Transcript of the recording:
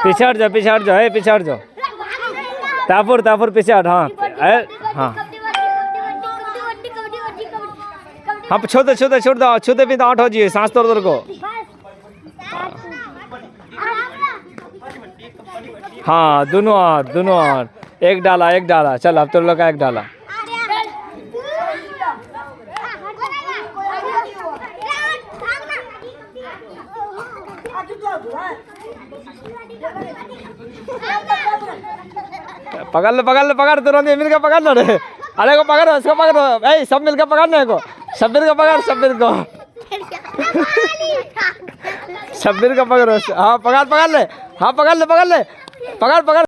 पीछे हट जाओ, पीछे हट जाओ, पीछे हट जाओ। तापुर तापुर पीछे हट। हाँ हाँ हाँ, छूते छूते छूट दो, छूते भी तो आउट हो जाइए, सांस तोड़ को। हाँ दोनों और, दोनों और। एक डाला, एक डाला। चल अब तो लोग का एक डाला। पकड़ लो, पकड़ लो, पकड़ तुरंत मिलकर पकड़ लो रे। अरे को पकड़ो, इसको पकड़ो, ए सब मिलकर पकड़ने को, शब्बीर को पकड़, शब्बीर को। शब्बीर को पकड़ो। हाँ पकड़, पकड़ ले, हाँ पकड़ ले, पकड़ ले, पकड़ पकड़।